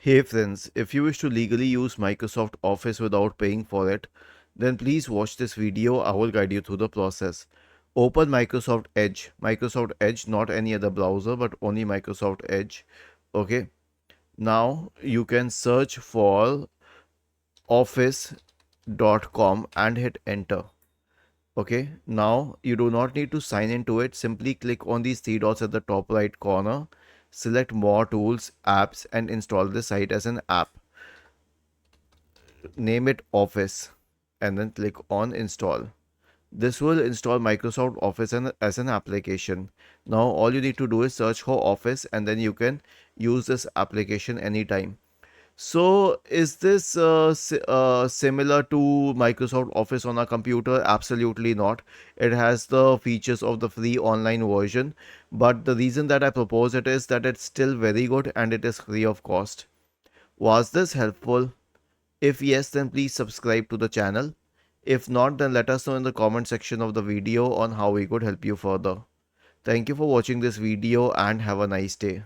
Hey friends, if you wish to legally use Microsoft Office without paying for it, then please watch this video. I will guide you through the process. Open Microsoft Edge, not any other browser, but only Microsoft Edge. Okay, now you can search for office.com and hit enter. Okay, now you do not need to sign into it. Simply click on these three dots at the top right corner, select more tools, apps, and install the site as an app. Name it Office and then click on install. This will install Microsoft Office as an application. Now all you need to do is search for Office and then you can use this application anytime. So is this similar to Microsoft Office on a computer? Absolutely not. It has the features of the free online version, but the reason that I propose it is that it's still very good and it is free of cost. Was this helpful? If yes, then please subscribe to the channel. If not, then let us know in the comment section of the video on how we could help you further. Thank you for watching this video and have a nice day.